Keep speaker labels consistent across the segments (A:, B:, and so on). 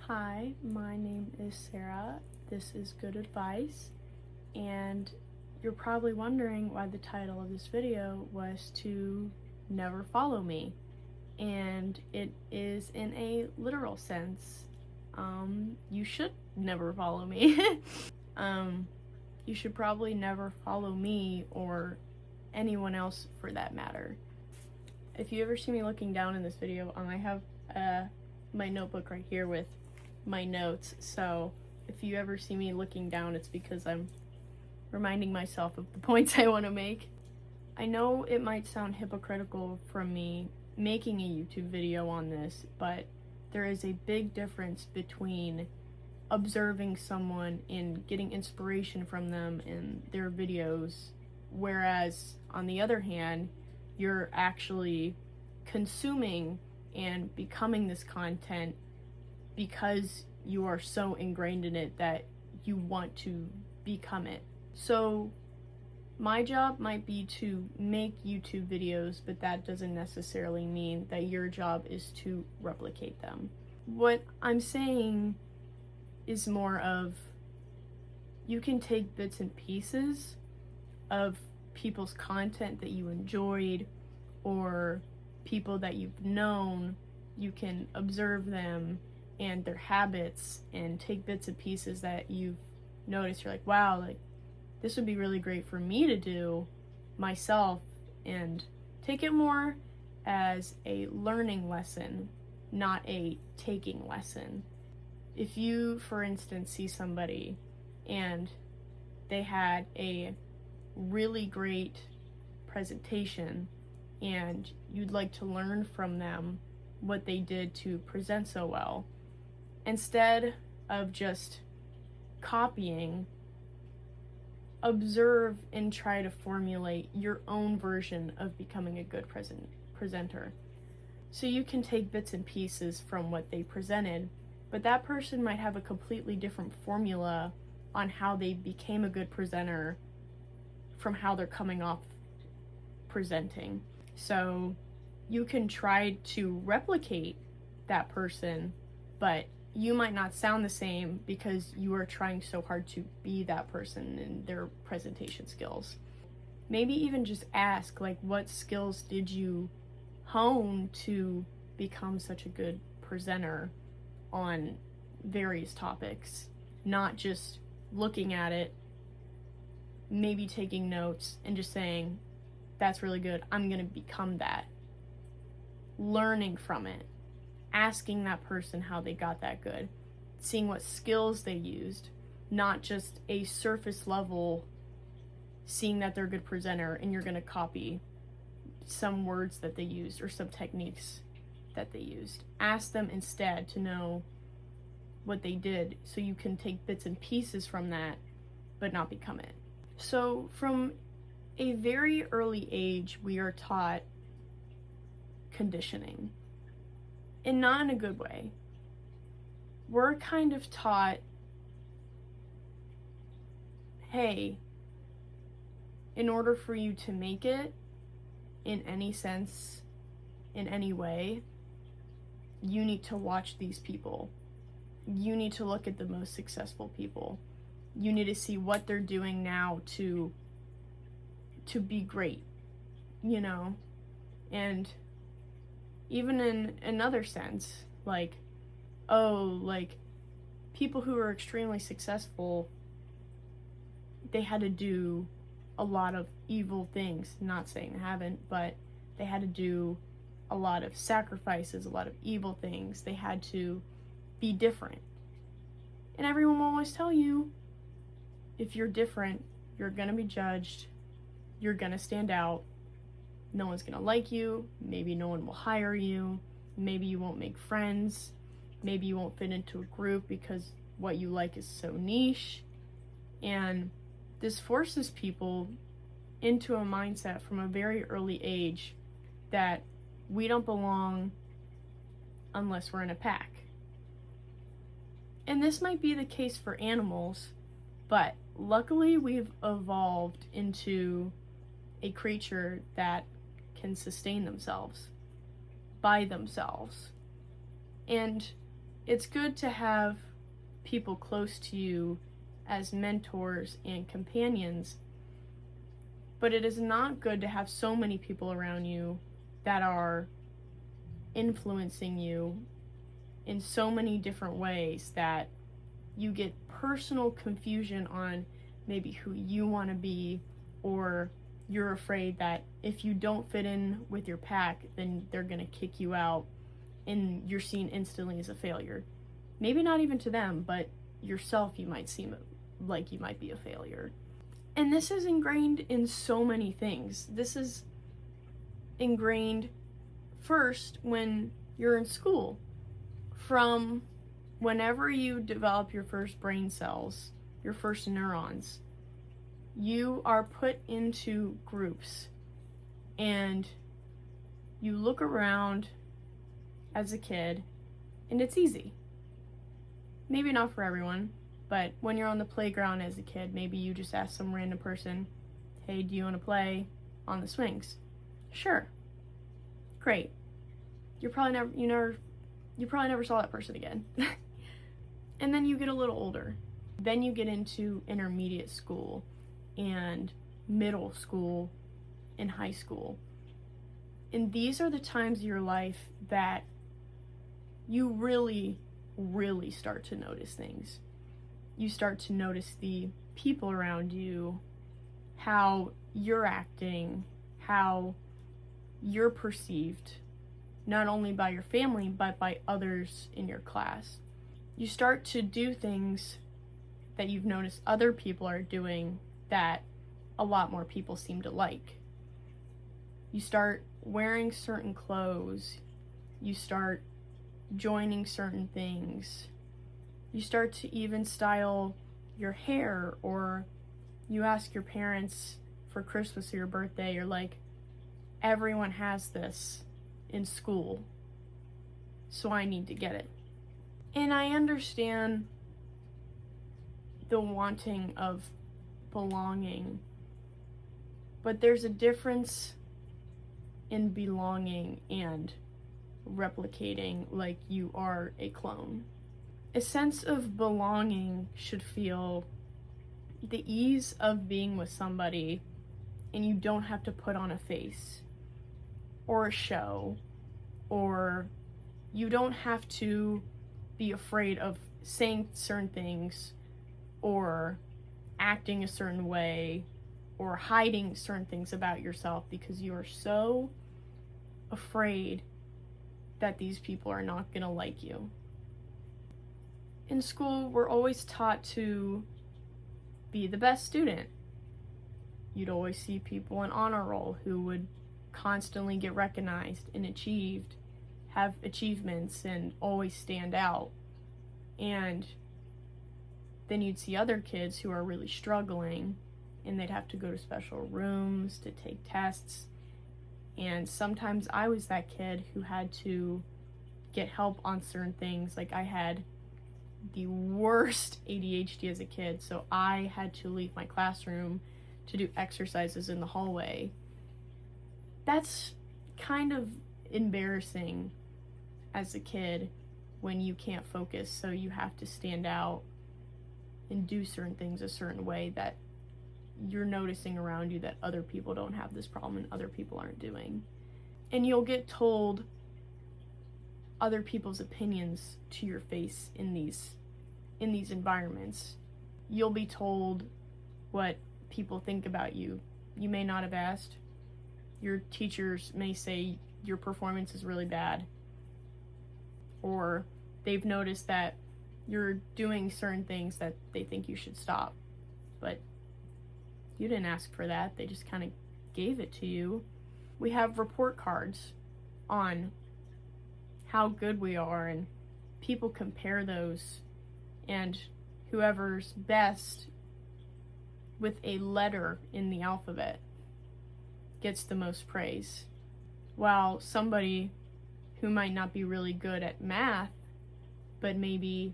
A: Hi, my name is Sarah. This is Good.AdVise, and you're probably wondering why the title of this video was to never follow me. And it is in a literal sense. You should never follow me. You should probably never follow me or anyone else for that matter. If you ever see me looking down in this video, I have my notebook right here with my notes, so if you ever see me looking down, it's because I'm reminding myself of the points I want to make. I know it might sound hypocritical from me making a YouTube video on this, but there is a big difference between observing someone and getting inspiration from them in their videos, whereas on the other hand, you're actually consuming and becoming this content because you are so ingrained in it that you want to become it. So my job might be to make YouTube videos, but that doesn't necessarily mean that your job is to replicate them. What I'm saying is more of, you can take bits and pieces of people's content that you enjoyed or people that you've known. You can observe them and their habits and take bits and pieces that you've noticed. You're like, wow, like this would be really great for me to do myself, and take it more as a learning lesson, not a taking lesson. If you, for instance, see somebody and they had a really great presentation and you'd like to learn from them what they did to present so well, instead of just copying, observe and try to formulate your own version of becoming a good presenter. So you can take bits and pieces from what they presented, but that person might have a completely different formula on how they became a good presenter from how they're coming off presenting. So you can try to replicate that person, but you might not sound the same because you are trying so hard to be that person in their presentation skills. Maybe even just ask, like, what skills did you hone to become such a good presenter on various topics? Not just looking at it, maybe taking notes and just saying, that's really good, I'm gonna become that. Learning from it, asking that person how they got that good, seeing what skills they used, not just a surface level seeing that they're a good presenter and you're gonna copy some words that they used or some techniques that they used. Ask them instead to know what they did so you can take bits and pieces from that but not become it. So from a very early age, we are taught conditioning, and not in a good way. We're kind of taught, hey, in order for you to make it in any sense, in any way, you need to watch these people. You need to look at the most successful people. You need to see what they're doing now to be great, you know? And even in another sense, like, oh, like, people who are extremely successful, they had to do a lot of evil things. Not saying they haven't, but they had to do a lot of sacrifices, a lot of evil things. They had to be different. And everyone will always tell you, if you're different, you're gonna be judged, you're gonna stand out, no one's gonna like you, maybe no one will hire you, maybe you won't make friends, maybe you won't fit into a group because what you like is so niche. And this forces people into a mindset from a very early age that we don't belong unless we're in a pack. And this might be the case for animals, but luckily we've evolved into a creature that can sustain themselves by themselves. And It's good to have people close to you as mentors and companions, but it is not good to have so many people around you that are influencing you in so many different ways that you get personal confusion on maybe who you want to be, or you're afraid that if you don't fit in with your pack, then they're going to kick you out and you're seen instantly as a failure. Maybe not even to them, but yourself, you might seem like you might be a failure. And this is ingrained in so many things. This is ingrained first when you're in school. From whenever you develop your first brain cells, your first neurons, you are put into groups and you look around as a kid and it's easy. Maybe not for everyone, but when you're on the playground as a kid, maybe you just ask some random person, hey, do you want to play on the swings? Sure. Great. You probably never saw that person again. And then you get a little older. Then you get into intermediate school and middle school and high school. And these are the times of your life that you really start to notice things. You start to notice the people around you, how you're acting, how you're perceived, not only by your family, but by others in your class. You start to do things that you've noticed other people are doing that a lot more people seem to like. You start wearing certain clothes. You start joining certain things. You start to even style your hair, or you ask your parents for Christmas or your birthday, you're like, everyone has this in school, so I need to get it. And I understand the wanting of belonging, but there's a difference in belonging and replicating like you are a clone. A sense of belonging should feel the ease of being with somebody, and you don't have to put on a face or a show, or you don't have to be afraid of saying certain things or acting a certain way or hiding certain things about yourself because you are so afraid that these people are not going to like you. In school, we're always taught to be the best student. You'd always see people in honor roll who would constantly get recognized and have achievements and always stand out. And then you'd see other kids who are really struggling, and they'd have to go to special rooms to take tests. And sometimes I was that kid who had to get help on certain things. Like, I had the worst ADHD as a kid, so I had to leave my classroom to do exercises in the hallway. That's kind of embarrassing as a kid when you can't focus, so you have to stand out and do certain things a certain way that you're noticing around you that other people don't have this problem and other people aren't doing. And you'll get told other people's opinions to your face in these environments. You'll be told what people think about you. You may not have asked. Your teachers may say your performance is really bad, or they've noticed that you're doing certain things that they think you should stop, but you didn't ask for that. They just kind of gave it to you. We have report cards on how good we are, and people compare those, and whoever's best with a letter in the alphabet gets the most praise, while somebody who might not be really good at math but maybe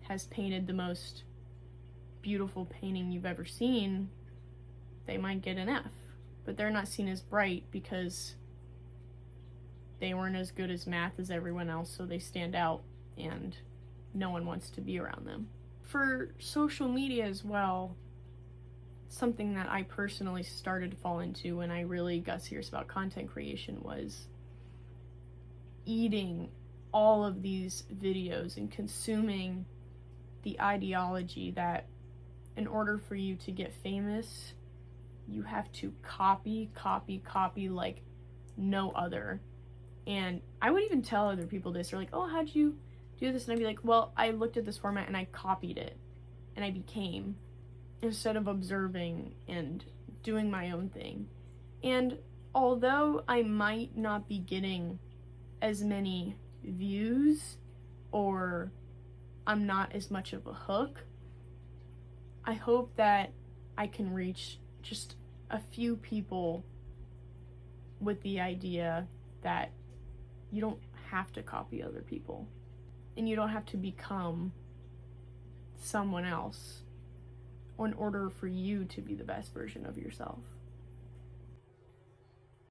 A: has painted the most beautiful painting you've ever seen, they might get an F, but they're not seen as bright because they weren't as good as math as everyone else, so they stand out and no one wants to be around them. For social media as well, something that I personally started to fall into when I really got serious about content creation was eating all of these videos and consuming the ideology that in order for you to get famous, you have to copy like no other. And I would even tell other people this. They're like, oh, how'd you do this? And I'd be like, well, I looked at this format and I copied it and I became, instead of observing and doing my own thing. And although I might not be getting as many views or I'm not as much of a hook, I hope that I can reach just a few people with the idea that you don't have to copy other people and you don't have to become someone else in order for you to be the best version of yourself.